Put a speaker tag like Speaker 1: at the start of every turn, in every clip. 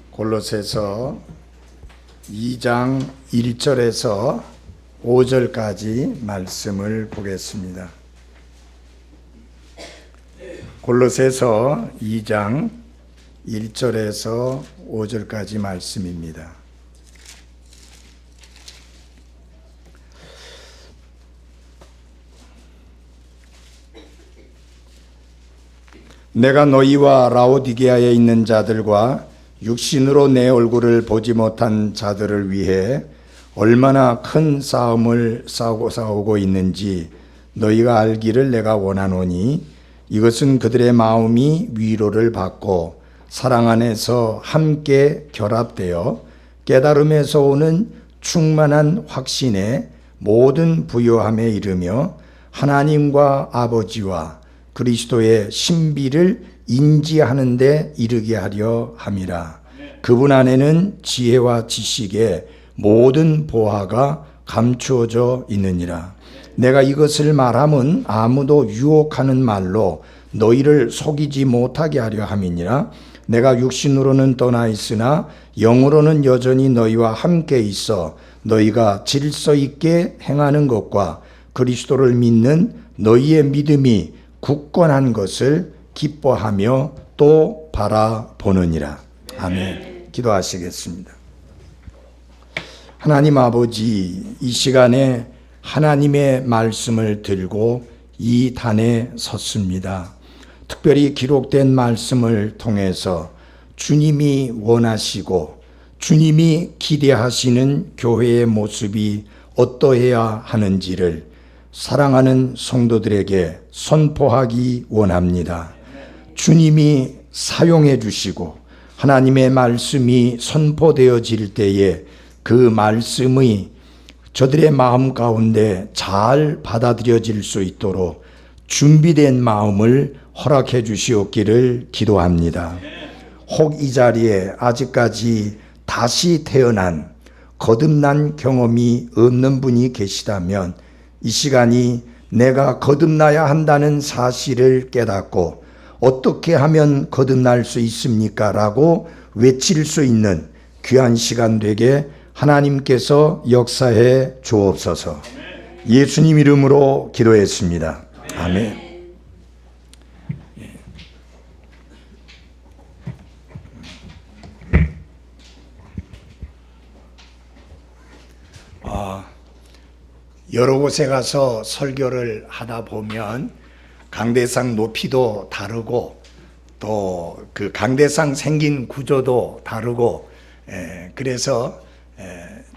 Speaker 1: 골로새서 2장 1절에서 5절까지 말씀을 보겠습니다. 골로새서 2장 1절에서 5절까지 말씀입니다. 내가 너희와 라오디게아에 있는 자들과 육신으로 내 얼굴을 보지 못한 자들을 위해 얼마나 큰 싸움을 싸우고 있는지 너희가 알기를 내가 원하노니, 이것은 그들의 마음이 위로를 받고 사랑 안에서 함께 결합되어 깨달음에서 오는 충만한 확신에 모든 부요함에 이르며 하나님과 아버지와 그리스도의 신비를 인지하는 데 이르게 하려 함이라. 그분 안에는 지혜와 지식의 모든 보화가 감추어져 있느니라. 내가 이것을 말함은 아무도 유혹하는 말로 너희를 속이지 못하게 하려 함이니라. 내가 육신으로는 떠나 있으나 영으로는 여전히 너희와 함께 있어 너희가 질서 있게 행하는 것과 그리스도를 믿는 너희의 믿음이 굳건한 것을 기뻐하며 또 바라보느니라. 아멘. 기도하시겠습니다. 하나님 아버지, 이 시간에 하나님의 말씀을 들고 이 단에 섰습니다. 특별히 기록된 말씀을 통해서 주님이 원하시고 주님이 기대하시는 교회의 모습이 어떠해야 하는지를 사랑하는 성도들에게 선포하기 원합니다. 주님이 사용해 주시고 하나님의 말씀이 선포되어질 때에 그 말씀이 저들의 마음 가운데 잘 받아들여질 수 있도록 준비된 마음을 허락해 주시옵기를 기도합니다. 혹 이 자리에 아직까지 다시 태어난 거듭난 경험이 없는 분이 계시다면 이 시간이 내가 거듭나야 한다는 사실을 깨닫고 어떻게 하면 거듭날 수 있습니까? 라고 외칠 수 있는 귀한 시간 되게 하나님께서 역사해 주옵소서. 예수님 이름으로 기도했습니다. 아멘. 여러 곳에 가서 설교를 하다 보면 강대상 높이도 다르고 또 그 강대상 생긴 구조도 다르고 그래서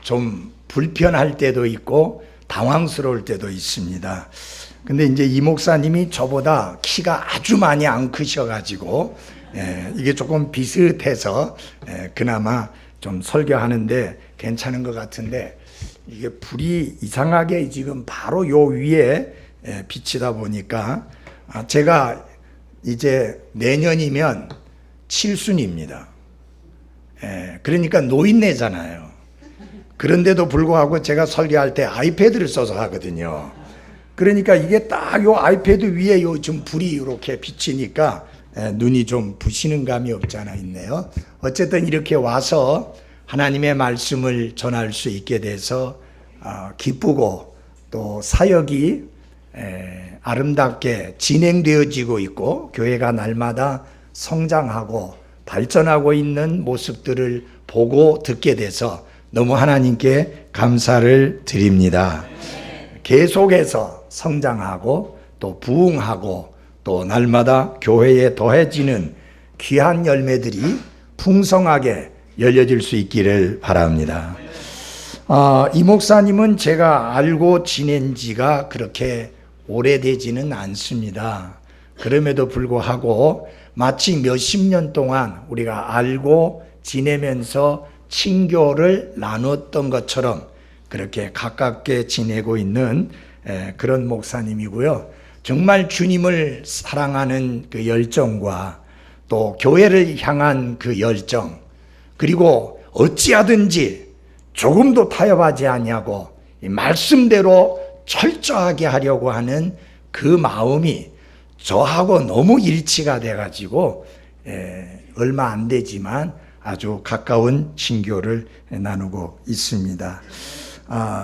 Speaker 1: 좀 불편할 때도 있고 당황스러울 때도 있습니다. 근데 이제 이 목사님이 저보다 키가 아주 많이 안 크셔가지고 이게 조금 비슷해서 그나마 좀 설교하는데 괜찮은 것 같은데, 이게 불이 이상하게 지금 바로 요 위에 비치다 보니까 제가 이제 내년이면 칠순입니다. 그러니까 노인네잖아요. 그런데도 불구하고 제가 설교할 때 아이패드를 써서 하거든요. 그러니까 이게 딱 요 아이패드 위에 요 좀 불이 이렇게 비치니까 눈이 좀 부시는 감이 없지 않아 있네요. 어쨌든 이렇게 와서 하나님의 말씀을 전할 수 있게 돼서 기쁘고 또 사역이 아름답게 진행되어지고 있고 교회가 날마다 성장하고 발전하고 있는 모습들을 보고 듣게 돼서 너무 하나님께 감사를 드립니다. 계속해서 성장하고 또 부흥하고 또 날마다 교회에 더해지는 귀한 열매들이 풍성하게 열려질 수 있기를 바랍니다. 이 목사님은 제가 알고 지낸 지가 그렇게 오래되지는 않습니다. 그럼에도 불구하고 마치 몇십 년 동안 우리가 알고 지내면서 친교를 나눴던 것처럼 그렇게 가깝게 지내고 있는 그런 목사님이고요. 정말 주님을 사랑하는 그 열정과 또 교회를 향한 그 열정, 그리고 어찌하든지 조금도 타협하지 아니하고 말씀대로 철저하게 하려고 하는 그 마음이 저하고 너무 일치가 돼가지고 얼마 안 되지만 아주 가까운 친교를 나누고 있습니다.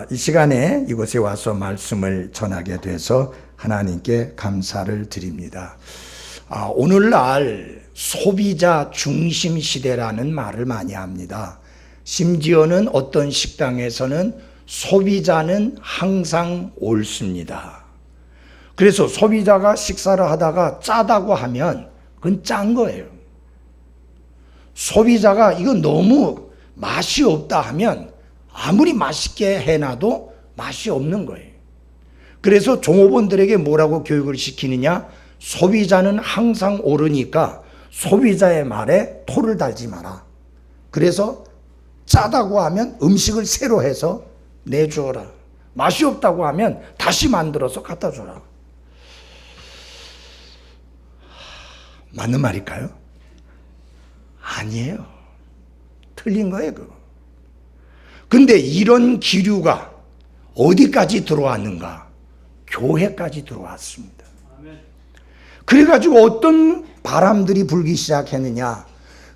Speaker 1: 이 시간에 이곳에 와서 말씀을 전하게 돼서 하나님께 감사를 드립니다. 오늘날 소비자 중심 시대라는 말을 많이 합니다. 심지어는 어떤 식당에서는 소비자는 항상 옳습니다. 그래서 소비자가 식사를 하다가 짜다고 하면 그건 짠 거예요. 소비자가 이거 너무 맛이 없다 하면 아무리 맛있게 해놔도 맛이 없는 거예요. 그래서 종업원들에게 뭐라고 교육을 시키느냐? 소비자는 항상 옳으니까 소비자의 말에 토를 달지 마라. 그래서 짜다고 하면 음식을 새로 해서 내주어라. 맛이 없다고 하면 다시 만들어서 갖다 줘라. 맞는 말일까요? 아니에요. 틀린 거예요, 그거. 근데 이런 기류가 어디까지 들어왔는가? 교회까지 들어왔습니다. 그래가지고 어떤 바람들이 불기 시작했느냐?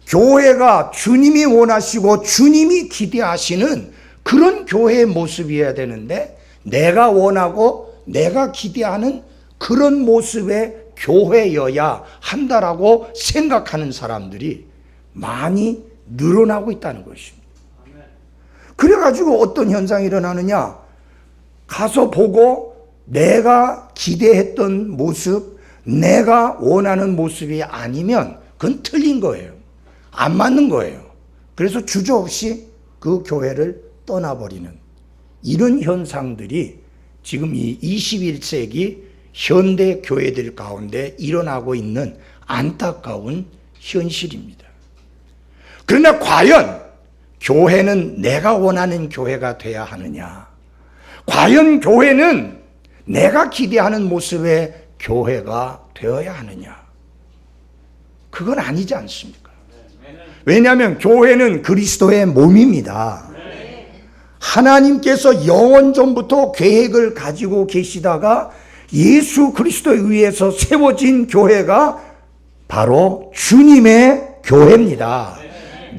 Speaker 1: 교회가 주님이 원하시고 주님이 기대하시는 그런 교회의 모습이어야 되는데, 내가 원하고 내가 기대하는 그런 모습의 교회여야 한다라고 생각하는 사람들이 많이 늘어나고 있다는 것입니다. 그래가지고 어떤 현상이 일어나느냐? 가서 보고 내가 기대했던 모습, 내가 원하는 모습이 아니면 그건 틀린 거예요. 안 맞는 거예요. 그래서 주저없이 그 교회를 떠나버리는 이런 현상들이 지금 이 21세기 현대 교회들 가운데 일어나고 있는 안타까운 현실입니다. 그러나 과연 교회는 내가 원하는 교회가 돼야 하느냐? 과연 교회는 내가 기대하는 모습의 교회가 되어야 하느냐? 그건 아니지 않습니까? 왜냐하면 교회는 그리스도의 몸입니다. 하나님께서 영원 전부터 계획을 가지고 계시다가 예수 그리스도에 의해서 세워진 교회가 바로 주님의 교회입니다.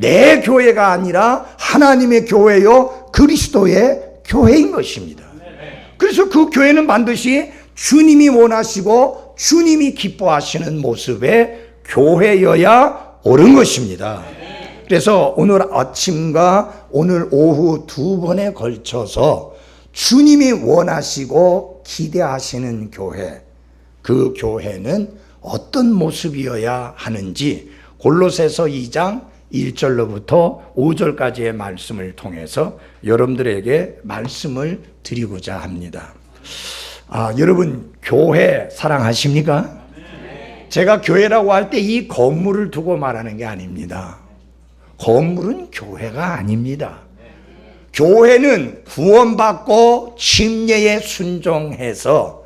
Speaker 1: 내 교회가 아니라 하나님의 교회요 그리스도의 교회인 것입니다. 그래서 그 교회는 반드시 주님이 원하시고 주님이 기뻐하시는 모습의 교회여야 옳은 것입니다. 그래서 오늘 아침과 오늘 오후 두 번에 걸쳐서 주님이 원하시고 기대하시는 교회, 그 교회는 어떤 모습이어야 하는지 골로새서 2장 1절로부터 5절까지의 말씀을 통해서 여러분들에게 말씀을 드리고자 합니다. 여러분 교회 사랑하십니까? 제가 교회라고 할 때 이 건물을 두고 말하는 게 아닙니다. 건물은 교회가 아닙니다. 교회는 구원받고 침례에 순종해서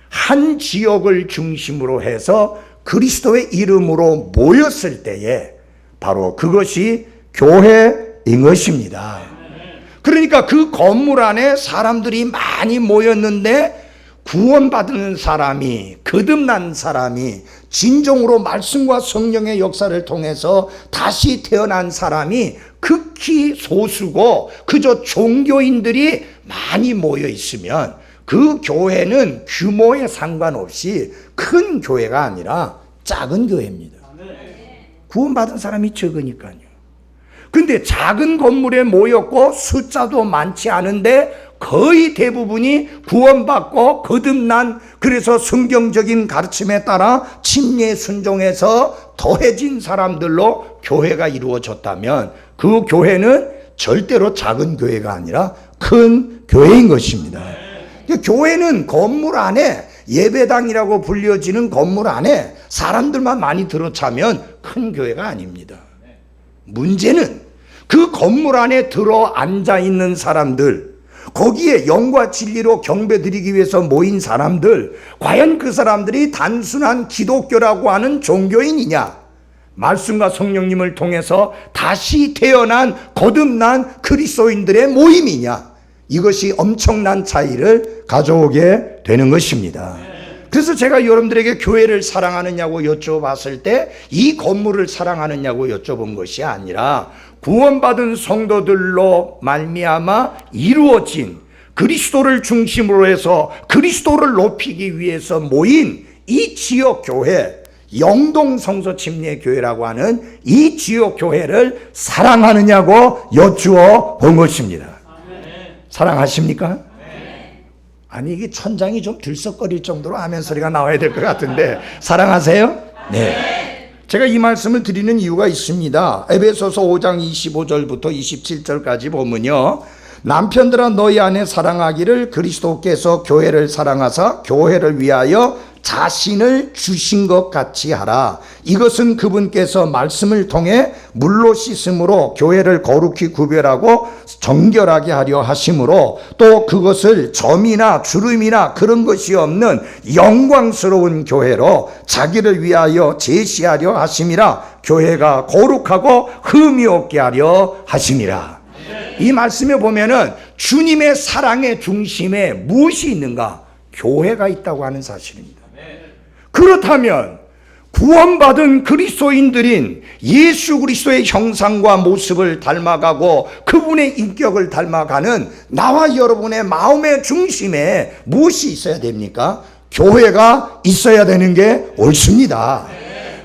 Speaker 1: 한 지역을 중심으로 해서 그리스도의 이름으로 모였을 때에 바로 그것이 교회인 것입니다. 그러니까 그 건물 안에 사람들이 많이 모였는데 구원받은 사람이, 거듭난 사람이, 진정으로 말씀과 성령의 역사를 통해서 다시 태어난 사람이 극히 소수고 그저 종교인들이 많이 모여 있으면 그 교회는 규모에 상관없이 큰 교회가 아니라 작은 교회입니다. 구원받은 사람이 적으니까요. 근데 작은 건물에 모였고 숫자도 많지 않은데 거의 대부분이 구원받고 거듭난, 그래서 성경적인 가르침에 따라 침례 순종해서 더해진 사람들로 교회가 이루어졌다면 그 교회는 절대로 작은 교회가 아니라 큰 교회인 것입니다. 교회는 건물 안에, 예배당이라고 불려지는 건물 안에 사람들만 많이 들어차면 큰 교회가 아닙니다. 문제는 그 건물 안에 들어 앉아 있는 사람들, 거기에 영과 진리로 경배드리기 위해서 모인 사람들, 과연 그 사람들이 단순한 기독교라고 하는 종교인이냐? 말씀과 성령님을 통해서 다시 태어난 거듭난 그리스도인들의 모임이냐? 이것이 엄청난 차이를 가져오게 되는 것입니다. 그래서 제가 여러분들에게 교회를 사랑하느냐고 여쭤봤을 때 이 건물을 사랑하느냐고 여쭤본 것이 아니라 구원받은 성도들로 말미암아 이루어진 그리스도를 중심으로 해서 그리스도를 높이기 위해서 모인 이 지역 교회, 영동 성서 침례 교회라고 하는 이 지역 교회를 사랑하느냐고 여쭈어 본 것입니다. 사랑하십니까? 아니, 이게 천장이 좀 들썩거릴 정도로 아멘 소리가 나와야 될 것 같은데 사랑하세요? 네. 제가 이 말씀을 드리는 이유가 있습니다. 에베소서 5장 25절부터 27절까지 보면요, 남편들아 너희 안에 사랑하기를 그리스도께서 교회를 사랑하사 교회를 위하여 자신을 주신 것 같이 하라. 이것은 그분께서 말씀을 통해 물로 씻음으로 교회를 거룩히 구별하고 정결하게 하려 하심으로, 또 그것을 점이나 주름이나 그런 것이 없는 영광스러운 교회로 자기를 위하여 제시하려 하심이라. 교회가 거룩하고 흠이 없게 하려 하심이라. 이 말씀에 보면은 주님의 사랑의 중심에 무엇이 있는가? 교회가 있다고 하는 사실입니다. 그렇다면 구원받은 그리스도인들인 예수 그리스도의 형상과 모습을 닮아가고 그분의 인격을 닮아가는 나와 여러분의 마음의 중심에 무엇이 있어야 됩니까? 교회가 있어야 되는 게 옳습니다.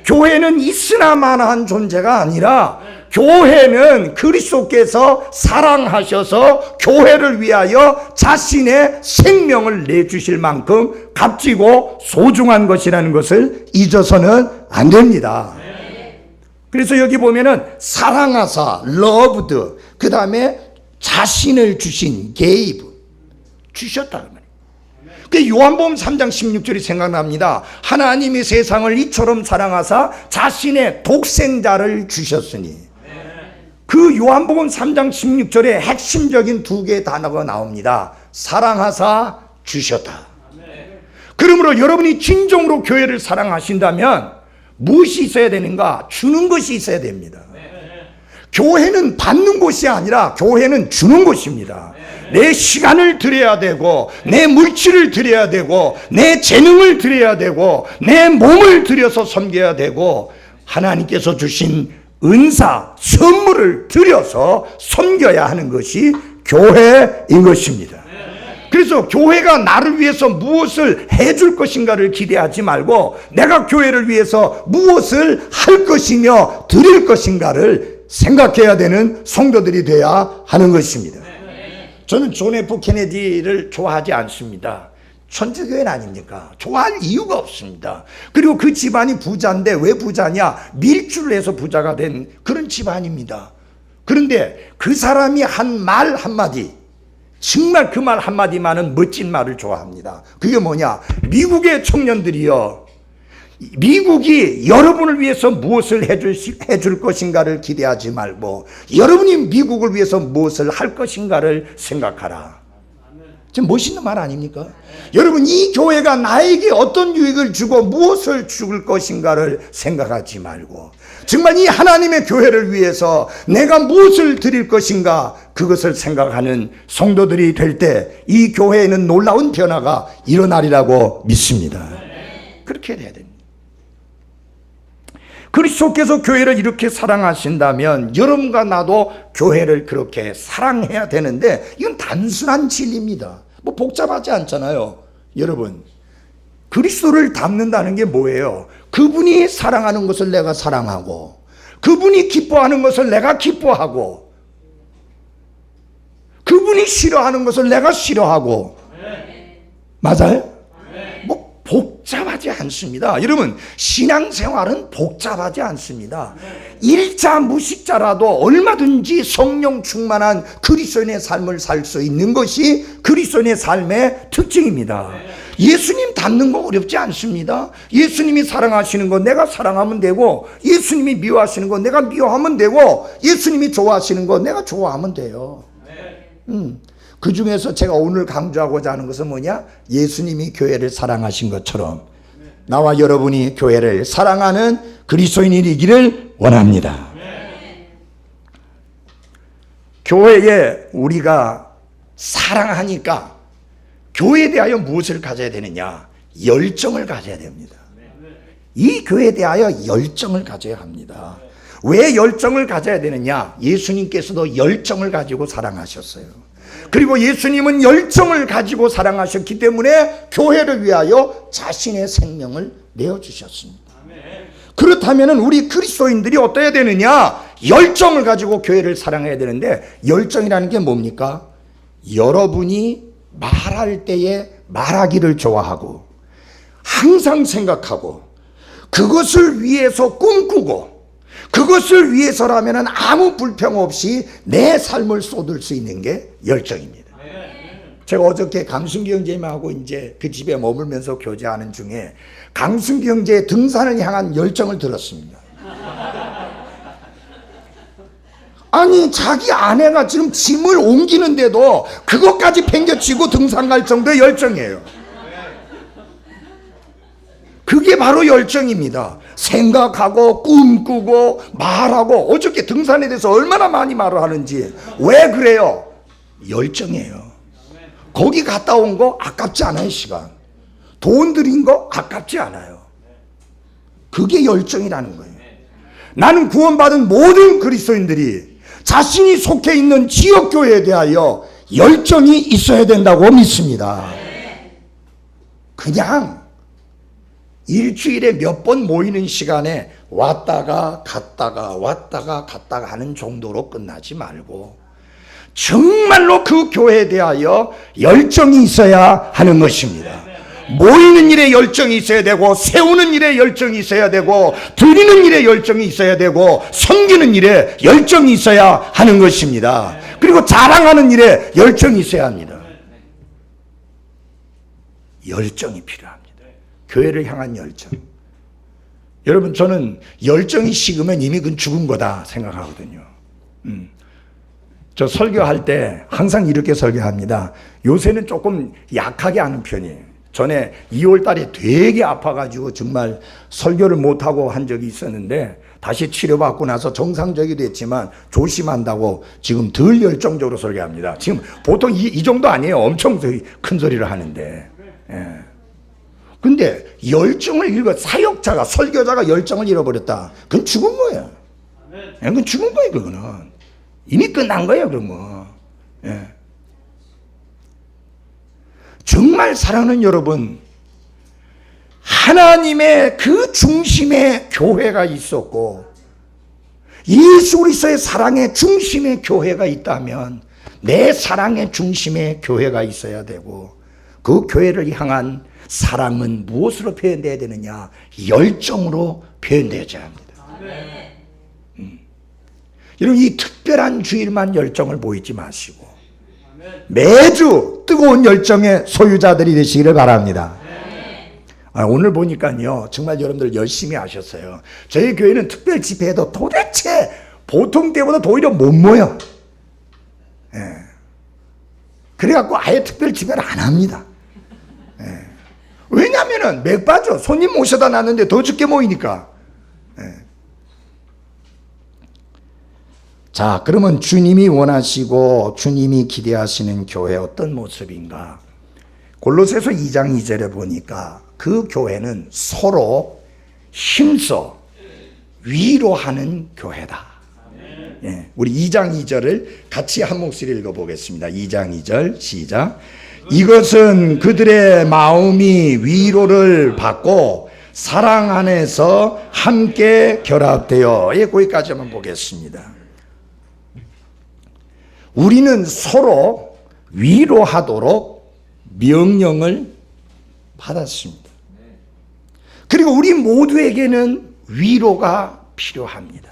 Speaker 1: 교회는 있으나마나한 존재가 아니라 교회는 그리스도께서 사랑하셔서 교회를 위하여 자신의 생명을 내주실 만큼 값지고 소중한 것이라는 것을 잊어서는 안 됩니다. 그래서 여기 보면은 사랑하사, loved, 그 다음에 자신을 주신, gave, 주셨다. 그 요한복음 3장 16절이 생각납니다. 하나님이 세상을 이처럼 사랑하사 자신의 독생자를 주셨으니. 그 요한복음 3장 16절에 핵심적인 두 개의 단어가 나옵니다. 사랑하사 주셨다. 그러므로 여러분이 진정으로 교회를 사랑하신다면 무엇이 있어야 되는가? 주는 것이 있어야 됩니다. 교회는 받는 곳이 아니라 교회는 주는 곳입니다. 내 시간을 드려야 되고, 내 물질을 드려야 되고, 내 재능을 드려야 되고, 내 몸을 들여서 섬겨야 되고, 하나님께서 주신 은사, 선물을 드려서 섬겨야 하는 것이 교회인 것입니다. 그래서 교회가 나를 위해서 무엇을 해줄 것인가를 기대하지 말고 내가 교회를 위해서 무엇을 할 것이며 드릴 것인가를 생각해야 되는 성도들이 되어야 하는 것입니다. 저는 존 F 케네디를 좋아하지 않습니다. 천주교인 아닙니까? 좋아할 이유가 없습니다. 그리고 그 집안이 부자인데 왜 부자냐? 밀주를 해서 부자가 된 그런 집안입니다. 그런데 그 사람이 한 말 한마디, 정말 그 말 한마디만은 멋진 말을 좋아합니다. 그게 뭐냐? 미국의 청년들이요, 미국이 여러분을 위해서 무엇을 해줄 것인가를 기대하지 말고 여러분이 미국을 위해서 무엇을 할 것인가를 생각하라. 지금 멋있는 말 아닙니까? 여러분, 이 교회가 나에게 어떤 유익을 주고 무엇을 줄 것인가를 생각하지 말고 정말 이 하나님의 교회를 위해서 내가 무엇을 드릴 것인가, 그것을 생각하는 성도들이 될 때 이 교회에는 놀라운 변화가 일어나리라고 믿습니다. 그렇게 돼야 됩니다. 그리스도께서 교회를 이렇게 사랑하신다면 여러분과 나도 교회를 그렇게 사랑해야 되는데 이건 단순한 진리입니다. 뭐 복잡하지 않잖아요. 여러분, 그리스도를 닮는다는 게 뭐예요? 그분이 사랑하는 것을 내가 사랑하고, 그분이 기뻐하는 것을 내가 기뻐하고, 그분이 싫어하는 것을 내가 싫어하고. 맞아요? 뭐 복잡하지 않습니다. 여러분, 신앙생활은 복잡하지 않습니다. 일자 무식자라도 얼마든지 성령 충만한 그리스도인의 삶을 살 수 있는 것이 그리스도인의 삶의 특징입니다. 예수님 닮는 거 어렵지 않습니다. 예수님이 사랑하시는 거 내가 사랑하면 되고, 예수님이 미워하시는 거 내가 미워하면 되고, 예수님이 좋아하시는 거 내가 좋아하면 돼요. 그 중에서 제가 오늘 강조하고자 하는 것은 뭐냐? 예수님이 교회를 사랑하신 것처럼 나와 여러분이 교회를 사랑하는 그리스도인이기를 원합니다. 교회에 우리가 사랑하니까 교회에 대하여 무엇을 가져야 되느냐? 열정을 가져야 됩니다. 이 교회에 대하여 열정을 가져야 합니다. 왜 열정을 가져야 되느냐? 예수님께서도 열정을 가지고 사랑하셨어요. 그리고 예수님은 열정을 가지고 사랑하셨기 때문에 교회를 위하여 자신의 생명을 내어주셨습니다. 그렇다면 우리 그리스도인들이 어떠해야 되느냐? 열정을 가지고 교회를 사랑해야 되는데, 열정이라는 게 뭡니까? 여러분이 말할 때에 말하기를 좋아하고 항상 생각하고 그것을 위해서 꿈꾸고 그것을 위해서라면 아무 불평 없이 내 삶을 쏟을 수 있는 게 열정입니다. 제가 어저께 강순기 형제님하고 이제 그 집에 머물면서 교제하는 중에 강순기 형제의 등산을 향한 열정을 들었습니다. 아니, 자기 아내가 지금 짐을 옮기는데도 그것까지 팽겨치고 등산 갈 정도의 열정이에요. 그게 바로 열정입니다. 생각하고 꿈꾸고 말하고, 어저께 등산에 대해서 얼마나 많이 말을 하는지. 왜 그래요? 열정이에요. 거기 갔다 온 거 아깝지 않아요. 시간 돈 들인 거 아깝지 않아요. 그게 열정이라는 거예요. 나는 구원받은 모든 그리스도인들이 자신이 속해 있는 지역교회에 대하여 열정이 있어야 된다고 믿습니다. 그냥 일주일에 몇 번 모이는 시간에 왔다가 갔다가 왔다가 갔다가 하는 정도로 끝나지 말고 정말로 그 교회에 대하여 열정이 있어야 하는 것입니다. 모이는 일에 열정이 있어야 되고, 세우는 일에 열정이 있어야 되고, 드리는 일에 열정이 있어야 되고, 섬기는 일에 열정이 있어야 하는 것입니다. 그리고 자랑하는 일에 열정이 있어야 합니다. 열정이 필요합니다. 교회를 향한 열정. 여러분, 저는 열정이 식으면 이미 그건 죽은 거다 생각하거든요. 저 설교할 때 항상 이렇게 설교합니다. 요새는 조금 약하게 하는 편이에요. 전에 2월 달에 되게 아파가지고 정말 설교를 못하고 한 적이 있었는데, 다시 치료받고 나서 정상적이 됐지만 조심한다고 지금 덜 열정적으로 설교합니다. 지금 보통 이 정도 아니에요. 엄청 큰 소리를 하는데. 예. 근데 열정을 사역자가, 설교자가 열정을 잃어버렸다. 그건 죽은 거예요. 그건 죽은 거예요. 그거는 이미 끝난 거예요. 그러면. 예. 정말 사랑하는 여러분, 하나님의 그 중심에 교회가 있었고 예수 그리스도의 사랑의 중심에 교회가 있다면 내 사랑의 중심에 교회가 있어야 되고, 그 교회를 향한 사랑은 무엇으로 표현되어야 되느냐? 열정으로 표현되어야 합니다. 여러분, 이 특별한 주일만 열정을 보이지 마시고 매주 뜨거운 열정의 소유자들이 되시기를 바랍니다. 오늘 보니까요, 정말 여러분들 열심히 하셨어요. 저희 교회는 특별 집회에도 도대체 보통 때보다 오히려 못 모여. 예. 그래갖고 아예 특별 집회를 안 합니다. 예. 왜냐면은 맥 빠져. 손님 모셔다 놨는데 더 적게 모이니까. 예. 자, 그러면 주님이 원하시고 주님이 기대하시는 교회 어떤 모습인가? 골로새서 2장 2절에 보니까 그 교회는 서로 힘써 위로하는 교회다. 예, 우리 2장 2절을 같이 한 목소리 읽어보겠습니다. 2장 2절 시작. 이것은 그들의 마음이 위로를 받고 사랑 안에서 함께 결합되어, 예, 거기까지만 보겠습니다. 우리는 서로 위로하도록 명령을 받았습니다. 그리고 우리 모두에게는 위로가 필요합니다.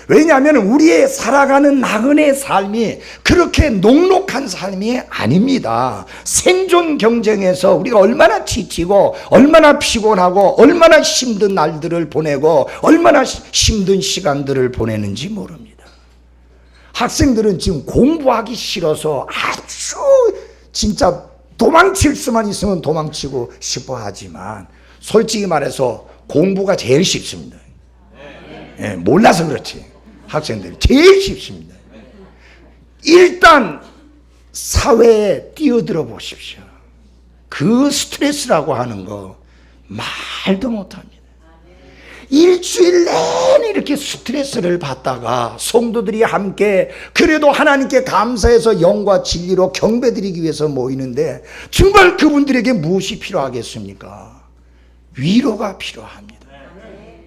Speaker 1: 왜냐하면 우리의 살아가는 나그네의 삶이 그렇게 녹록한 삶이 아닙니다. 생존 경쟁에서 우리가 얼마나 지치고 얼마나 피곤하고 얼마나 힘든 날들을 보내고 얼마나 힘든 시간들을 보내는지 모릅니다. 학생들은 지금 공부하기 싫어서 아주 진짜 도망칠 수만 있으면 도망치고 싶어 하지만 솔직히 말해서 공부가 제일 쉽습니다. 예, 몰라서 그렇지. 학생들이 제일 쉽습니다. 일단 사회에 뛰어들어 보십시오. 그 스트레스라고 하는 거 말도 못합니다. 일주일 내내 이렇게 스트레스를 받다가 성도들이 함께 그래도 하나님께 감사해서 영과 진리로 경배드리기 위해서 모이는데 정말 그분들에게 무엇이 필요하겠습니까? 위로가 필요합니다.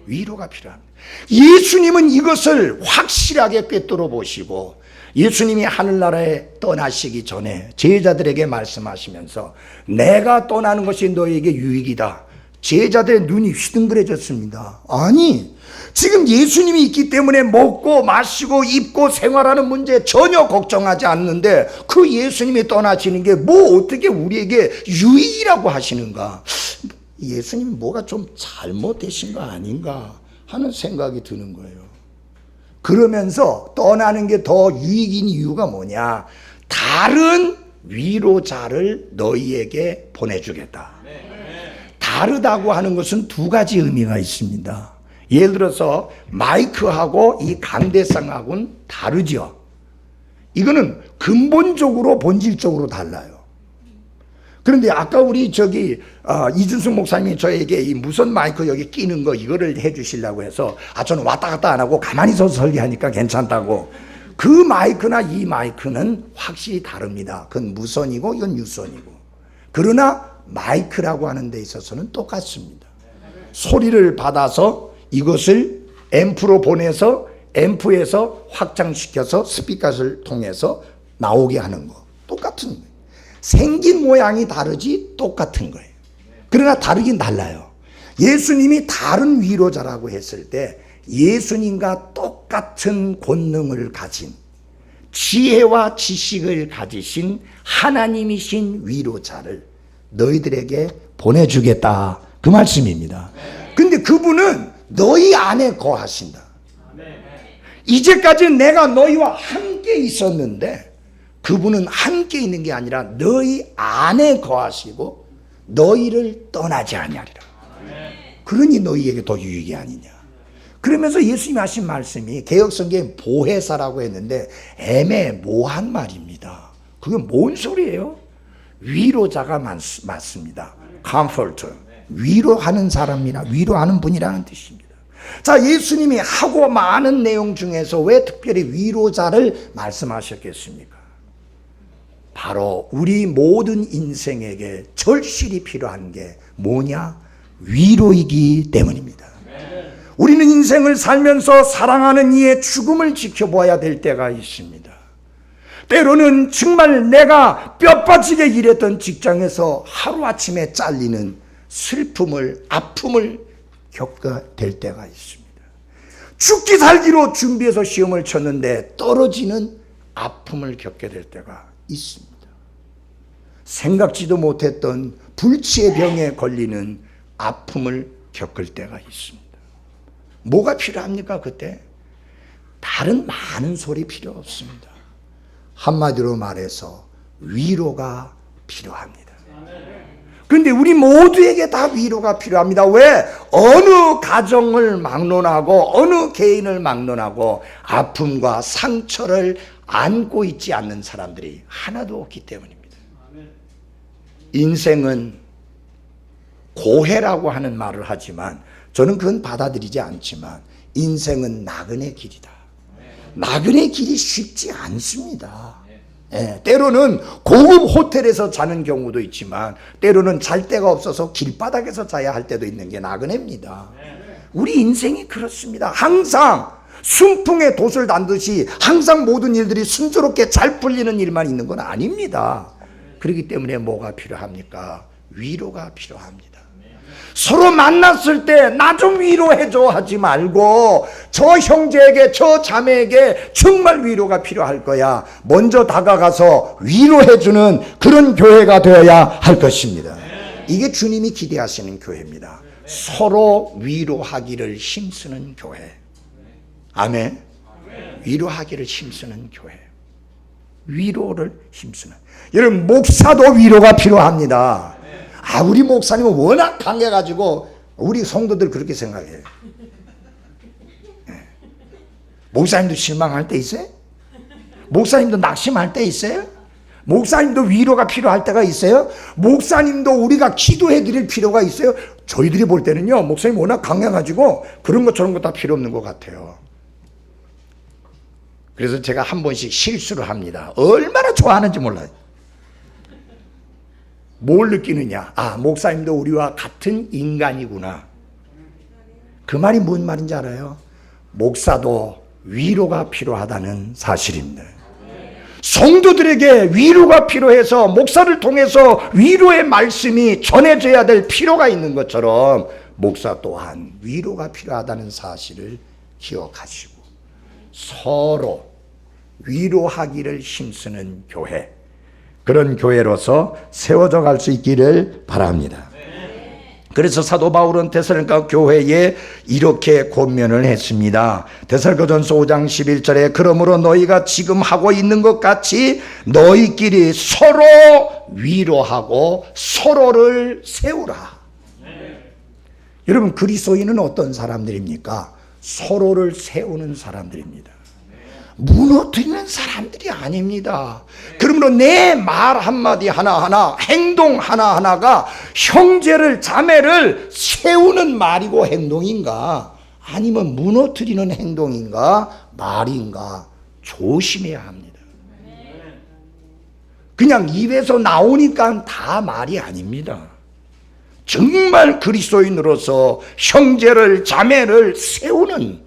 Speaker 1: 위로가 필요합니다. 예수님은 이것을 확실하게 꿰뚫어 보시고 예수님이 하늘나라에 떠나시기 전에 제자들에게 말씀하시면서 내가 떠나는 것이 너에게 유익이다. 제자들의 눈이 휘둥그레졌습니다. 아니, 지금 예수님이 있기 때문에 먹고 마시고 입고 생활하는 문제 전혀 걱정하지 않는데 그 예수님이 떠나시는 게 뭐 어떻게 우리에게 유익이라고 하시는가? 예수님이 뭐가 좀 잘못되신 거 아닌가 하는 생각이 드는 거예요. 그러면서 떠나는 게 더 유익인 이유가 뭐냐? 다른 위로자를 너희에게 보내주겠다. 다르다고 하는 것은 두 가지 의미가 있습니다. 예를 들어서 마이크하고 이 강대상하고는 다르죠. 이거는 근본적으로 본질적으로 달라요. 그런데 아까 우리 이준숙 목사님이 저에게 이 무선 마이크 여기 끼는 거 이거를 해 주시려고 해서 저는 왔다 갔다 안 하고 가만히 서서 설계하니까 괜찮다고. 그 마이크나 이 마이크는 확실히 다릅니다. 그건 무선이고 이건 유선이고. 그러나 마이크라고 하는 데 있어서는 똑같습니다. 소리를 받아서 이것을 앰프로 보내서 앰프에서 확장시켜서 스피커를 통해서 나오게 하는 거 똑같은 거예요. 생긴 모양이 다르지 똑같은 거예요. 그러나 다르긴 달라요. 예수님이 다른 위로자라고 했을 때 예수님과 똑같은 권능을 가진 지혜와 지식을 가지신 하나님이신 위로자를 너희들에게 보내주겠다 그 말씀입니다. 근데 그분은 너희 안에 거하신다. 이제까지 내가 너희와 함께 있었는데 그분은 함께 있는 게 아니라 너희 안에 거하시고 너희를 떠나지 아니하리라. 그러니 너희에게 더 유익이 아니냐. 그러면서 예수님이 하신 말씀이 개역성경에 보혜사라고 했는데 애매모호한 말입니다. 그게 뭔 소리예요? 위로자가 맞습니다. comforter, 위로하는 사람이나 위로하는 분이라는 뜻입니다. 자, 예수님이 하고 많은 내용 중에서 왜 특별히 위로자를 말씀하셨겠습니까? 바로 우리 모든 인생에게 절실히 필요한 게 뭐냐? 위로이기 때문입니다. 우리는 인생을 살면서 사랑하는 이의 죽음을 지켜봐야 될 때가 있습니다. 때로는 정말 내가 뼈 빠지게 일했던 직장에서 하루아침에 잘리는 슬픔을, 아픔을 겪어야 될 때가 있습니다. 죽기 살기로 준비해서 시험을 쳤는데 떨어지는 아픔을 겪게 될 때가 있습니다. 생각지도 못했던 불치의 병에 걸리는 아픔을 겪을 때가 있습니다. 뭐가 필요합니까 그때? 다른 많은 소리 필요 없습니다. 한마디로 말해서 위로가 필요합니다. 그런데 우리 모두에게 다 위로가 필요합니다. 왜? 어느 가정을 막론하고 어느 개인을 막론하고 아픔과 상처를 안고 있지 않는 사람들이 하나도 없기 때문입니다. 인생은 고해라고 하는 말을 하지만 저는 그건 받아들이지 않지만 인생은 나그네 길이다. 나그네 길이 쉽지 않습니다. 때로는 고급 호텔에서 자는 경우도 있지만 때로는 잘 데가 없어서 길바닥에서 자야 할 때도 있는 게 나그네입니다. 우리 인생이 그렇습니다. 항상 순풍에 돛을 단듯이 항상 모든 일들이 순조롭게 잘 풀리는 일만 있는 건 아닙니다. 그렇기 때문에 뭐가 필요합니까? 위로가 필요합니다. 서로 만났을 때 나 좀 위로해줘 하지 말고 저 형제에게 저 자매에게 정말 위로가 필요할 거야. 먼저 다가가서 위로해주는 그런 교회가 되어야 할 것입니다. 이게 주님이 기대하시는 교회입니다. 서로 위로하기를 힘쓰는 교회. 아멘. 위로하기를 힘쓰는 교회. 위로를 힘쓰는. 여러분, 목사도 위로가 필요합니다. 우리 목사님은 워낙 강해가지고 우리 성도들 그렇게 생각해요. 목사님도 실망할 때 있어요? 목사님도 낙심할 때 있어요? 목사님도 위로가 필요할 때가 있어요? 목사님도 우리가 기도해 드릴 필요가 있어요? 저희들이 볼 때는요, 목사님 워낙 강해가지고 그런 거 저런 거 다 필요 없는 것 같아요. 그래서 제가 한 번씩 실수를 합니다. 얼마나 좋아하는지 몰라요. 뭘 느끼느냐? 목사님도 우리와 같은 인간이구나. 그 말이 뭔 말인지 알아요? 목사도 위로가 필요하다는 사실입니다. 성도들에게 위로가 필요해서 목사를 통해서 위로의 말씀이 전해져야 될 필요가 있는 것처럼 목사 또한 위로가 필요하다는 사실을 기억하시고 서로 위로하기를 힘쓰는 교회, 그런 교회로서 세워져 갈 수 있기를 바랍니다. 그래서 사도 바울은 데살로니가 교회에 이렇게 권면을 했습니다. 데살로니가전서 5장 11절에 그러므로 너희가 지금 하고 있는 것 같이 너희끼리 서로 위로하고 서로를 세우라. 여러분, 그리스도인은 어떤 사람들입니까? 서로를 세우는 사람들입니다. 무너뜨리는 사람들이 아닙니다. 그러므로 내 말 한마디 하나하나, 행동 하나하나가 형제를 자매를 세우는 말이고 행동인가, 아니면 무너뜨리는 행동인가 말인가 조심해야 합니다. 그냥 입에서 나오니까 다 말이 아닙니다. 정말 그리스도인으로서 형제를 자매를 세우는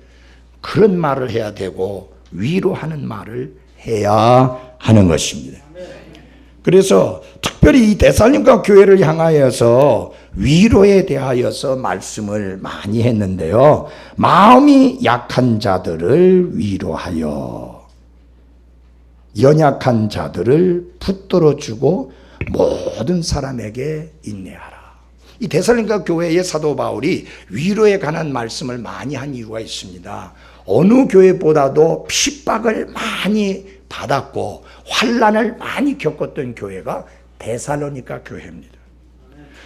Speaker 1: 그런 말을 해야 되고 위로하는 말을 해야 하는 것입니다. 그래서 특별히 이 데살로니가 교회를 향하여서 위로에 대하여서 말씀을 많이 했는데요. 마음이 약한 자들을 위로하여 연약한 자들을 붙들어주고 모든 사람에게 인내하라. 이 데살로니가 교회의 사도 바울이 위로에 관한 말씀을 많이 한 이유가 있습니다. 어느 교회보다도 핍박을 많이 받았고 환난을 많이 겪었던 교회가 데살로니가 교회입니다.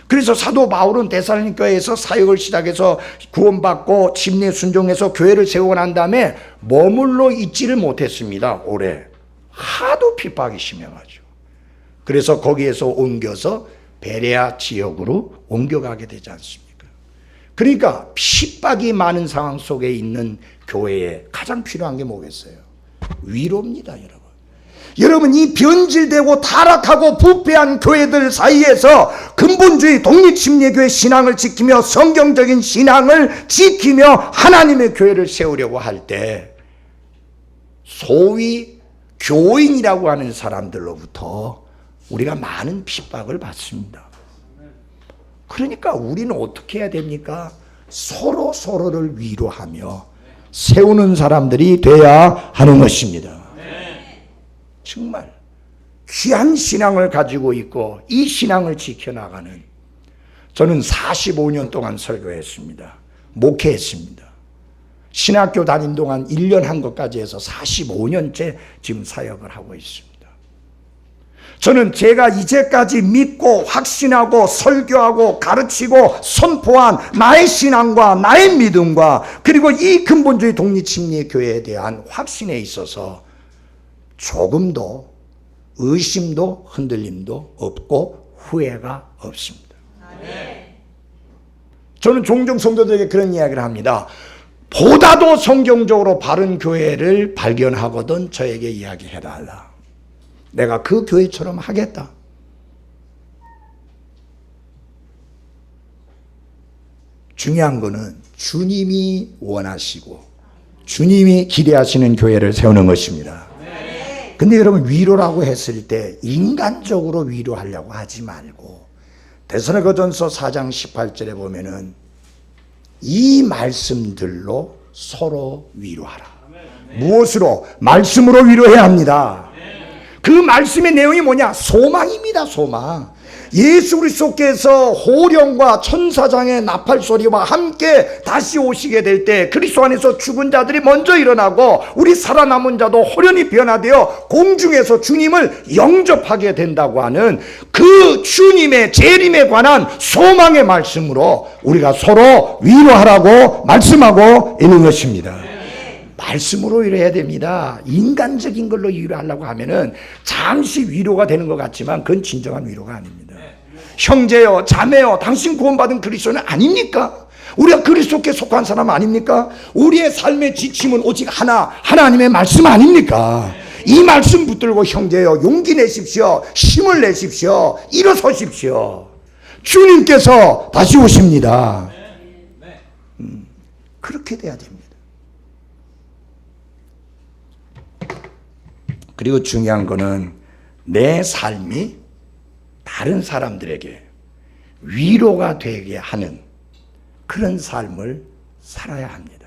Speaker 1: 그래서 사도 바울은 데살로니가에서 사역을 시작해서 구원받고 침례 순종해서 교회를 세우고 난 다음에 머물러 있지를 못했습니다. 오래. 하도 핍박이 심해가지고. 그래서 거기에서 옮겨서 베레아 지역으로 옮겨가게 되지 않습니까? 그러니까 핍박이 많은 상황 속에 있는 교회에 가장 필요한 게 뭐겠어요? 위로입니다, 여러분. 여러분, 이 변질되고 타락하고 부패한 교회들 사이에서 근본주의 독립침례교회 신앙을 지키며 성경적인 신앙을 지키며 하나님의 교회를 세우려고 할 때 소위 교인이라고 하는 사람들로부터 우리가 많은 핍박을 받습니다. 그러니까 우리는 어떻게 해야 됩니까? 서로 서로를 위로하며 세우는 사람들이 돼야 하는 것입니다. 정말 귀한 신앙을 가지고 있고 이 신앙을 지켜나가는, 저는 45년 동안 설교했습니다. 목회했습니다. 신학교 다닌 동안 1년 한 것까지 해서 45년째 지금 사역을 하고 있습니다. 저는 제가 이제까지 믿고 확신하고 설교하고 가르치고 선포한 나의 신앙과 나의 믿음과 그리고 이 근본주의 독립침례교회에 대한 확신에 있어서 조금도 의심도 흔들림도 없고 후회가 없습니다. 저는 종종 성도들에게 그런 이야기를 합니다. 보다도 성경적으로 바른 교회를 발견하거든 저에게 이야기해달라. 내가 그 교회처럼 하겠다. 중요한 거는 주님이 원하시고 주님이 기대하시는 교회를 세우는 것입니다. 근데 여러분, 위로라고 했을 때 인간적으로 위로하려고 하지 말고 데살로니가전서 4장 18절에 보면은 이 말씀들로 서로 위로하라. 무엇으로? 말씀으로 위로해야 합니다. 그 말씀의 내용이 뭐냐? 소망입니다. 소망. 예수 그리스도께서 호령과 천사장의 나팔 소리와 함께 다시 오시게 될 때 그리스도 안에서 죽은 자들이 먼저 일어나고 우리 살아남은 자도 호련히 변화되어 공중에서 주님을 영접하게 된다고 하는 그 주님의 재림에 관한 소망의 말씀으로 우리가 서로 위로하라고 말씀하고 있는 것입니다. 말씀으로 위로해야 됩니다. 인간적인 걸로 위로하려고 하면은 잠시 위로가 되는 것 같지만 그건 진정한 위로가 아닙니다. 형제여 자매여 당신 구원받은 그리스도는 아닙니까? 우리가 그리스도께 속한 사람 아닙니까? 우리의 삶의 지침은 오직 하나님의 말씀 아닙니까? 이 말씀 붙들고 형제여 용기 내십시오. 힘을 내십시오. 일어서십시오. 주님께서 다시 오십니다. 그렇게 돼야 됩니다. 그리고 중요한 거는 내 삶이 다른 사람들에게 위로가 되게 하는 그런 삶을 살아야 합니다.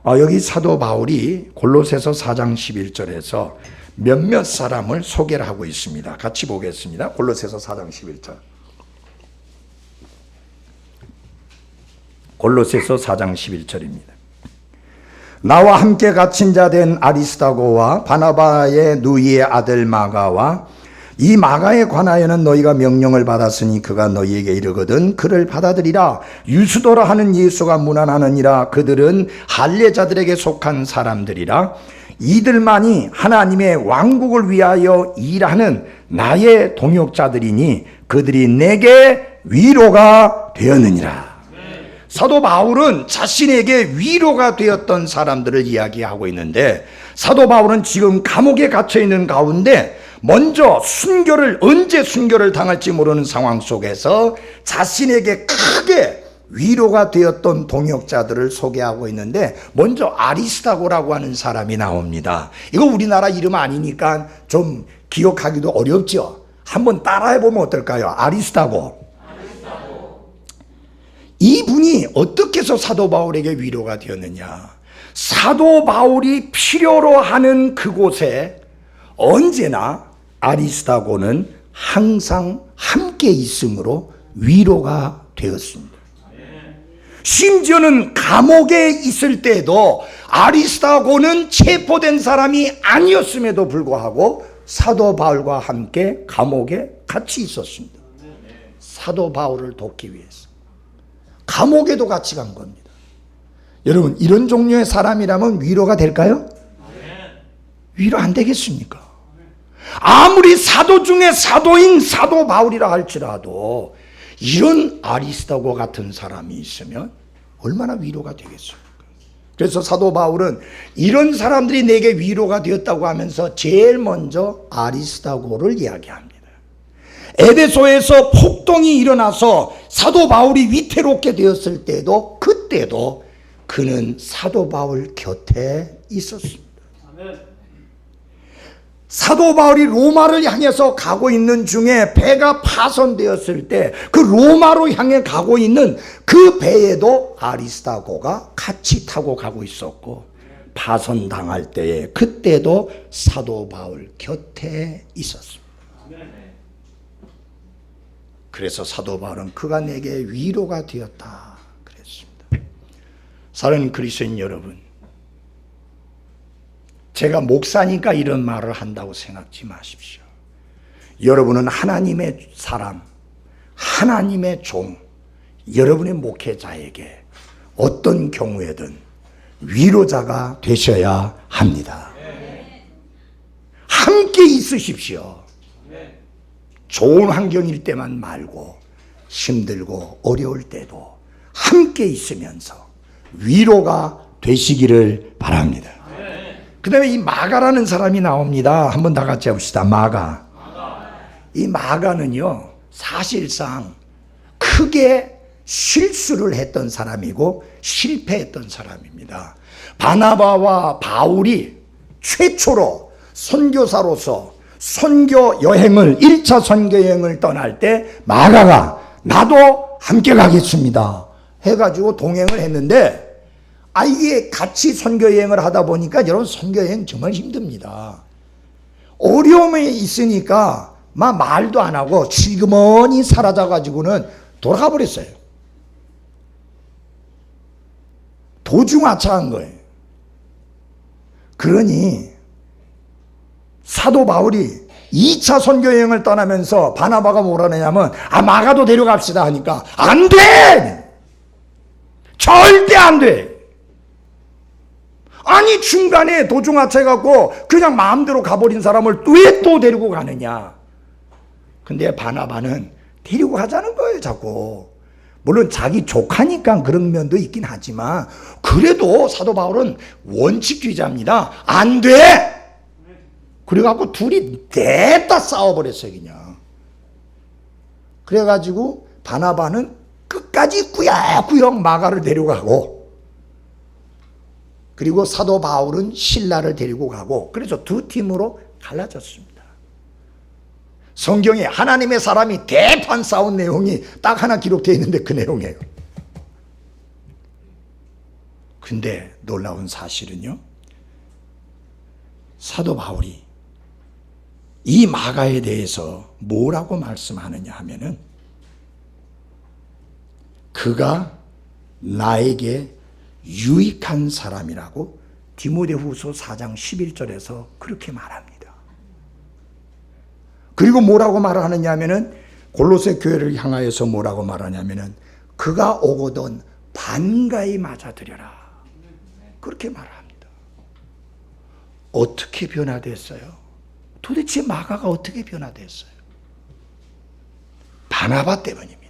Speaker 1: 여기 사도 바울이 골로새서 4장 11절에서 몇몇 사람을 소개를 하고 있습니다. 같이 보겠습니다. 골로새서 4장 11절. 골로새서 4장 11절입니다. 나와 함께 갇힌 자 된 아리스다고와 바나바의 누이의 아들 마가와 이 마가에 관하여는 너희가 명령을 받았으니 그가 너희에게 이르거든 그를 받아들이라. 유수도라 하는 예수가 문안하느니라. 그들은 할례자들에게 속한 사람들이라. 이들만이 하나님의 왕국을 위하여 일하는 나의 동역자들이니 그들이 내게 위로가 되었느니라. 사도 바울은 자신에게 위로가 되었던 사람들을 이야기하고 있는데 사도 바울은 지금 감옥에 갇혀 있는 가운데 먼저 언제 순교를 당할지 모르는 상황 속에서 자신에게 크게 위로가 되었던 동역자들을 소개하고 있는데 먼저 아리스다고라고 하는 사람이 나옵니다. 이거 우리나라 이름 아니니까 좀 기억하기도 어렵죠. 한번 따라해보면 어떨까요? 아리스다고. 이분이 어떻게 해서 사도 바울에게 위로가 되었느냐? 사도 바울이 필요로 하는 그곳에 언제나 아리스다고는 항상 함께 있음으로 위로가 되었습니다. 심지어는 감옥에 있을 때도 아리스다고는 체포된 사람이 아니었음에도 불구하고 사도 바울과 함께 감옥에 같이 있었습니다. 사도 바울을 돕기 위해서. 감옥에도 같이 간 겁니다. 여러분, 이런 종류의 사람이라면 위로가 될까요? 위로 안 되겠습니까? 아무리 사도 중에 사도인 사도 바울이라 할지라도 이런 아리스다고 같은 사람이 있으면 얼마나 위로가 되겠습니까? 그래서 사도 바울은 이런 사람들이 내게 위로가 되었다고 하면서 제일 먼저 아리스다고를 이야기합니다. 에베소에서 폭동이 일어나서 사도 바울이 위태롭게 되었을 때도 그때도 그는 사도 바울 곁에 있었습니다. 사도 바울이 로마를 향해서 가고 있는 중에 배가 파손되었을 때 그 로마로 향해 가고 있는 그 배에도 아리스다고가 같이 타고 가고 있었고 파손당할 때에 그때도 사도 바울 곁에 있었습니다. 그래서 사도 바울은 그가 내게 위로가 되었다 그랬습니다. 사랑하는 그리스도인 여러분, 제가 목사니까 이런 말을 한다고 생각지 마십시오. 여러분은 하나님의 사람, 하나님의 종, 여러분의 목회자에게 어떤 경우에든 위로자가 되셔야 합니다. 함께 있으십시오. 좋은 환경일 때만 말고 힘들고 어려울 때도 함께 있으면서 위로가 되시기를 바랍니다. 그 다음에 이 마가라는 사람이 나옵니다. 한번 다 같이 해봅시다. 마가. 이 마가는요, 사실상 크게 실수를 했던 사람이고 실패했던 사람입니다. 바나바와 바울이 최초로 선교사로서 선교 여행을 1차 선교 여행을 떠날 때 마가가 나도 함께 가겠습니다 해가지고 동행을 했는데 이게 같이 선교 여행을 하다 보니까 여러분 선교 여행 정말 힘듭니다. 어려움이 있으니까 막 말도 안 하고 지그머니 사라져가지고는 돌아가 버렸어요. 도중하차한 거예요. 그러니 사도 바울이 2차 선교 여행을 떠나면서 바나바가 뭐라느냐면 마가도 데려갑시다 하니까 안 돼! 절대 안 돼! 아니 중간에 도중하차해갖고 그냥 마음대로 가버린 사람을 왜 또 데리고 가느냐. 근데 바나바는 데리고 가자는 거예요 자꾸. 물론 자기 조카니까 그런 면도 있긴 하지만 그래도 사도 바울은 원칙주의자입니다. 안 돼! 그래갖고 둘이 냈다 싸워버렸어요 그냥. 그래가지고 바나바는 끝까지 꾸역꾸역 마가를 데려가고, 그리고 사도 바울은 실라를 데리고 가고, 그래서 두 팀으로 갈라졌습니다. 성경에 하나님의 사람이 대판 싸운 내용이 딱 하나 기록되어 있는데 그 내용이에요. 근데 놀라운 사실은요, 사도 바울이 이 마가에 대해서 뭐라고 말씀하느냐 하면은, 그가 나에게 유익한 사람이라고 디모데후서 4장 11절에서 그렇게 말합니다. 그리고 뭐라고 말하느냐 하면은 골로새 교회를 향하여서 뭐라고 말하냐면은 그가 오거든 반가이 맞아들여라, 그렇게 말합니다. 어떻게 변화됐어요? 도대체 마가가 어떻게 변화됐어요? 바나바 때문입니다.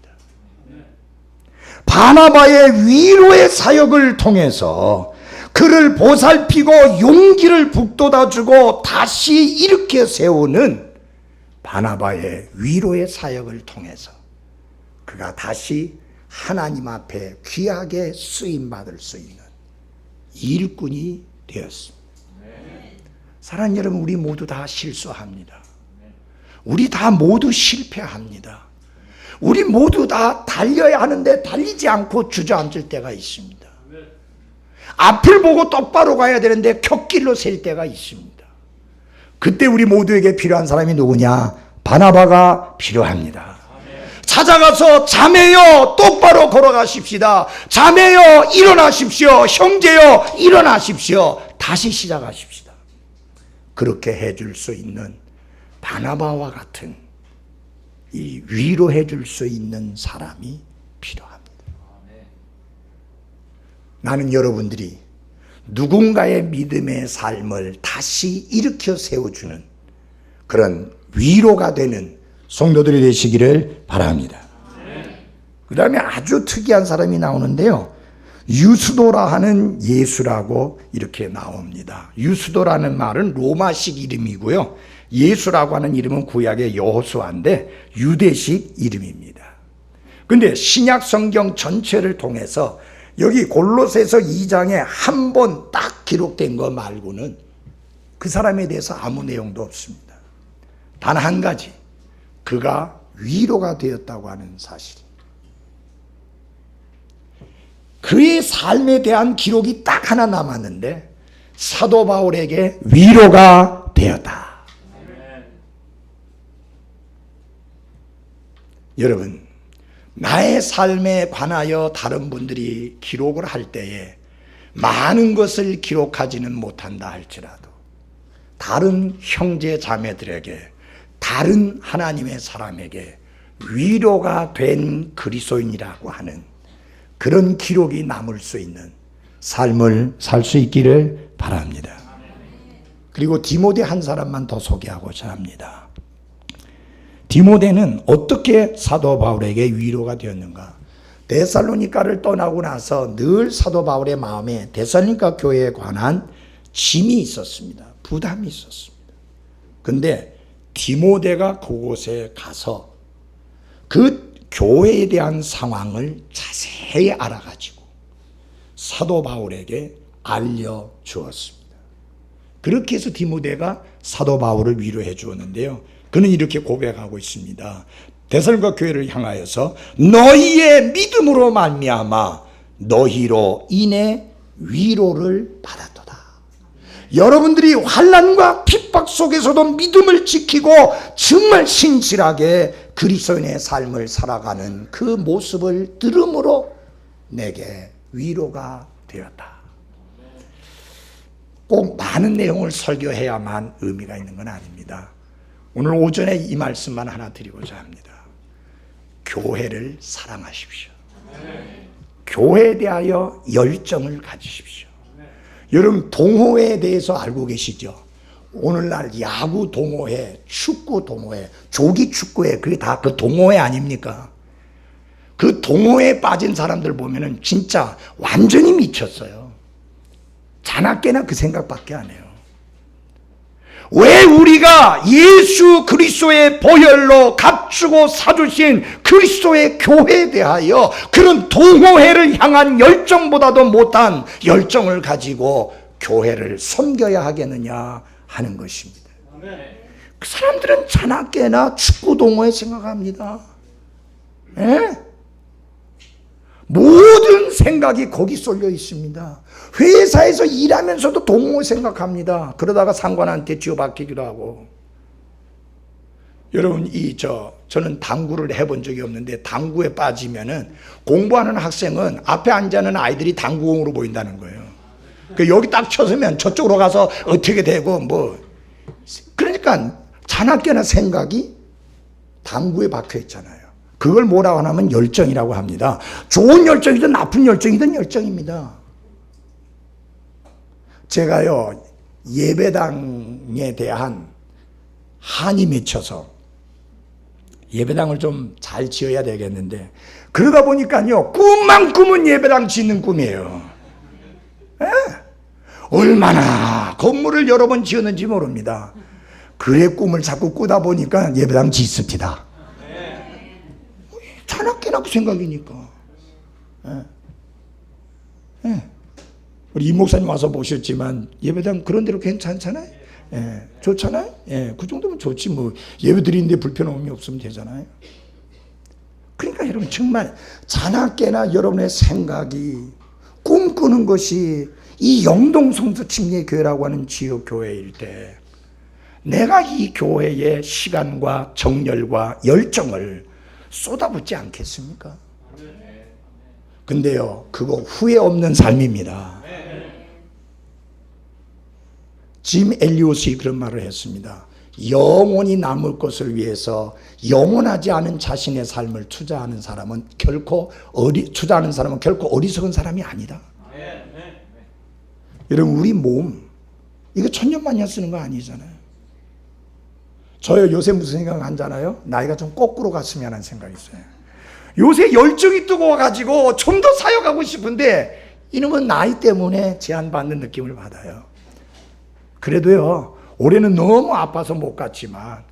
Speaker 1: 바나바의 위로의 사역을 통해서 그를 보살피고 용기를 북돋아주고 다시 일으켜 세우는 바나바의 위로의 사역을 통해서 그가 다시 하나님 앞에 귀하게 쓰임받을 수 있는 일꾼이 되었습니다. 사랑하는 여러분, 우리 모두 다 실수합니다. 우리 다 모두 실패합니다. 우리 모두 다 달려야 하는데 달리지 않고 주저앉을 때가 있습니다. 앞을 보고 똑바로 가야 되는데 곁길로 셀 때가 있습니다. 그때 우리 모두에게 필요한 사람이 누구냐? 바나바가 필요합니다. 찾아가서 자매여 똑바로 걸어가십시다. 자매여 일어나십시오. 형제여 일어나십시오. 다시 시작하십시다. 그렇게 해줄 수 있는 바나바와 같은 이 위로해 줄 수 있는 사람이 필요합니다. 나는 여러분들이 누군가의 믿음의 삶을 다시 일으켜 세워주는 그런 위로가 되는 성도들이 되시기를 바랍니다. 그 다음에 아주 특이한 사람이 나오는데요, 유스도라 하는 예수라고 이렇게 나옵니다. 유스도라는 말은 로마식 이름이고요, 예수라고 하는 이름은 구약의 여호수아인데 유대식 이름입니다. 근데 신약 성경 전체를 통해서 여기 골로새서 2장에 한 번 딱 기록된 거 말고는 그 사람에 대해서 아무 내용도 없습니다. 단 한 가지, 그가 위로가 되었다고 하는 사실. 그의 삶에 대한 기록이 딱 하나 남았는데 사도 바울에게 위로가 되었다. 여러분, 나의 삶에 관하여 다른 분들이 기록을 할 때에 많은 것을 기록하지는 못한다 할지라도 다른 형제 자매들에게, 다른 하나님의 사람에게 위로가 된 그리스도인이라고 하는 그런 기록이 남을 수 있는 삶을 살 수 있기를 바랍니다. 그리고 디모데 한 사람만 더 소개하고자 합니다. 디모데는 어떻게 사도 바울에게 위로가 되었는가? 데살로니가를 떠나고 나서 늘 사도 바울의 마음에 데살로니가 교회에 관한 짐이 있었습니다. 부담이 있었습니다. 근데 디모데가 그곳에 가서 그 교회에 대한 상황을 자세히 알아가지고 사도 바울에게 알려주었습니다. 그렇게 해서 디모데가 사도 바울을 위로해 주었는데요, 그는 이렇게 고백하고 있습니다. 데살로니가 교회를 향하여서 너희의 믿음으로 말미암아 너희로 인해 위로를 받았도다. 여러분들이 환난과 핍박 속에서도 믿음을 지키고 정말 신실하게 그리스도인의 삶을 살아가는 그 모습을 들음으로 내게 위로가 되었다. 꼭 많은 내용을 설교해야만 의미가 있는 건 아닙니다. 오늘 오전에 이 말씀만 하나 드리고자 합니다. 교회를 사랑하십시오. 교회에 대하여 열정을 가지십시오. 여러분 동호회에 대해서 알고 계시죠? 오늘날 야구 동호회, 축구 동호회, 조기 축구회, 그게 다 그 동호회 아닙니까? 그 동호회에 빠진 사람들 보면은 진짜 완전히 미쳤어요. 자나깨나 그 생각밖에 안 해요. 왜 우리가 예수 그리스도의 보혈로 값주고 사주신 그리스도의 교회에 대하여 그런 동호회를 향한 열정보다도 못한 열정을 가지고 교회를 섬겨야 하겠느냐 하는 것입니다. 그 사람들은 자나깨나 축구 동호회 생각합니다. 예? 모든 생각이 거기 쏠려 있습니다. 회사에서 일하면서도 동호 생각합니다. 그러다가 상관한테 쥐어박히기도 하고. 여러분 저는 당구를 해본 적이 없는데 당구에 빠지면은 공부하는 학생은 앞에 앉아 있는 아이들이 당구공으로 보인다는 거예요. 여기 딱 쳐서면 저쪽으로 가서 어떻게 되고 그러니까 자나깨나 생각이 당구에 박혀 있잖아요. 그걸 뭐라고 하냐면 열정이라고 합니다. 좋은 열정이든 나쁜 열정이든 열정입니다. 제가요 예배당에 대한 한이 맺혀서 예배당을 좀 잘 지어야 되겠는데 그러다 보니까요 꿈만 꾸면 예배당 짓는 꿈이에요. 에? 얼마나 건물을 여러 번 지었는지 모릅니다. 그래 꿈을 자꾸 꾸다 보니까 예배당 짓습니다. 자나깨나 그 생각이니까. 우리 이 목사님 와서 보셨지만 예배당 그런 대로 괜찮잖아요. 좋잖아요. 그 정도면 좋지 예배 드리는데 불편함이 없으면 되잖아요. 그러니까 여러분 정말 자나깨나 여러분의 생각이 꿈꾸는 것이 이 영동성서 침례교회라고 하는 지역교회일 때 내가 이 교회의 시간과 정열과 열정을 쏟아붓지 않겠습니까? 근데요 그거 후회 없는 삶입니다. 짐 엘리엇이 그런 말을 했습니다. 영원히 남을 것을 위해서 영원하지 않은 자신의 삶을 투자하는 사람은 결코 어리석은 사람이 아니다. 여러분 우리 몸 이거 천년만년 쓰는 거 아니잖아요. 저요 요새 무슨 생각 하잖아요. 나이가 좀 거꾸로 갔으면 하는 생각이 있어요. 요새 열정이 뜨거워가지고 좀 더 사역하고 싶은데 이놈은 나이 때문에 제한받는 느낌을 받아요. 그래도요 올해는 너무 아파서 못 갔지만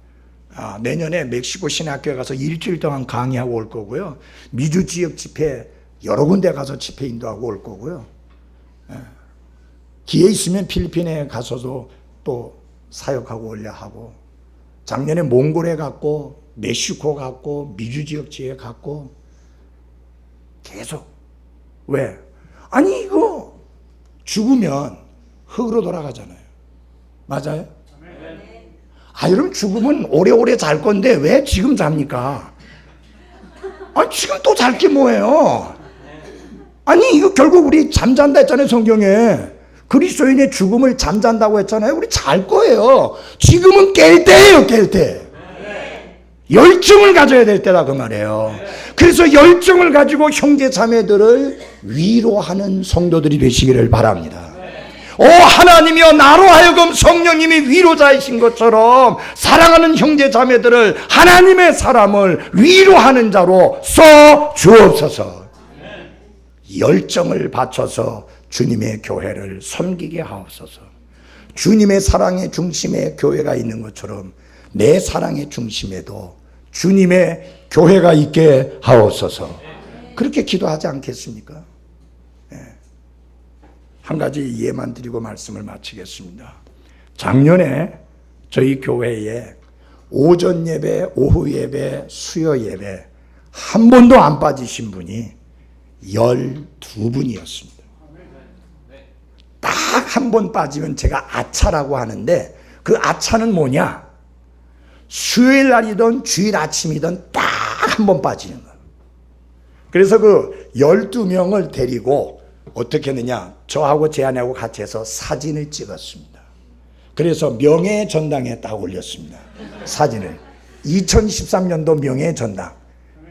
Speaker 1: 내년에 멕시코 신학교에 가서 일주일 동안 강의하고 올 거고요. 미주 지역 집회 여러 군데 가서 집회 인도하고 올 거고요. 기회 있으면 필리핀에 가서도 또 사역하고 오려 하고 작년에 몽골에 갔고 멕시코 갔고 미주 지역 지역에 갔고 계속. 왜? 아니 이거 죽으면 흙으로 돌아가잖아요. 맞아요? 여러분 죽으면 오래오래 잘 건데 왜 지금 잡니까? 지금 또 잘 게 뭐예요? 아니 이거 결국 우리 잠잔다 했잖아요. 성경에 그리스도인의 죽음을 잠잔다고 했잖아요. 우리 잘 거예요. 지금은 깰 때예요. 깰 때. 열정을 가져야 될 때다 그 말이에요. 그래서 열정을 가지고 형제 자매들을 위로하는 성도들이 되시기를 바랍니다. 하나님이여 나로 하여금 성령님이 위로자이신 것처럼 사랑하는 형제 자매들을 하나님의 사람을 위로하는 자로 써 주옵소서. 열정을 바쳐서 주님의 교회를 섬기게 하옵소서. 주님의 사랑의 중심에 교회가 있는 것처럼 내 사랑의 중심에도 주님의 교회가 있게 하옵소서. 그렇게 기도하지 않겠습니까? 한 가지 예만 드리고 말씀을 마치겠습니다. 작년에 저희 교회에 오전 예배, 오후 예배, 수요 예배 한 번도 안 빠지신 분이 12분이었습니다. 딱 한 번 빠지면 제가 아차라고 하는데, 그 아차는 뭐냐? 수요일 날이든 주일 아침이든 딱 한 번 빠지는 거예요. 그래서 그 12명을 데리고 어떻게 했느냐? 저하고 제 아내하고 같이 해서 사진을 찍었습니다. 그래서 명예전당에 딱 올렸습니다. 사진을. 2013년도 명예전당.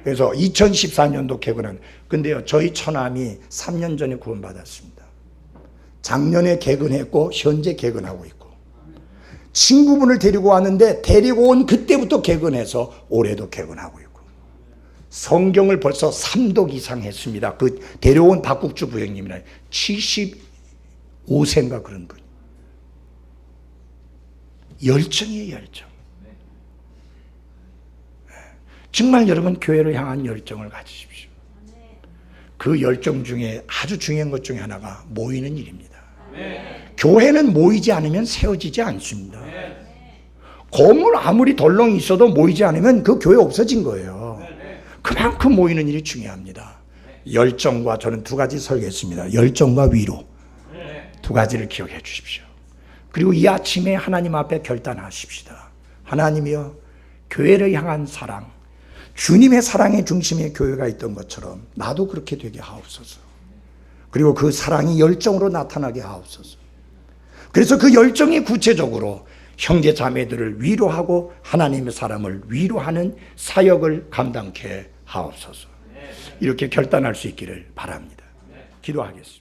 Speaker 1: 그래서 2014년도 개근한. 근데요, 저희 처남이 3년 전에 구원받았습니다. 작년에 개근했고 현재 개근하고 있고, 친구분을 데리고 왔는데 데리고 온 그때부터 개근해서 올해도 개근하고 있고, 성경을 벌써 3독 이상 했습니다. 그 데려온 박국주 부형님이라 75세인가 그런 분. 열정이에요, 열정. 정말 여러분 교회를 향한 열정을 가지십시오. 그 열정 중에 아주 중요한 것 중에 하나가 모이는 일입니다. 교회는 모이지 않으면 세워지지 않습니다. 건물 아무리 덜렁이 있어도 모이지 않으면 그 교회 없어진 거예요. 그만큼 모이는 일이 중요합니다. 열정과, 저는 두 가지 설교했습니다. 열정과 위로, 두 가지를 기억해 주십시오. 그리고 이 아침에 하나님 앞에 결단하십시다. 하나님이여, 교회를 향한 사랑, 주님의 사랑의 중심에 교회가 있던 것처럼 나도 그렇게 되게 하옵소서. 그리고 그 사랑이 열정으로 나타나게 하옵소서. 그래서 그 열정이 구체적으로 형제 자매들을 위로하고 하나님의 사람을 위로하는 사역을 감당케 하옵소서. 이렇게 결단할 수 있기를 바랍니다. 기도하겠습니다.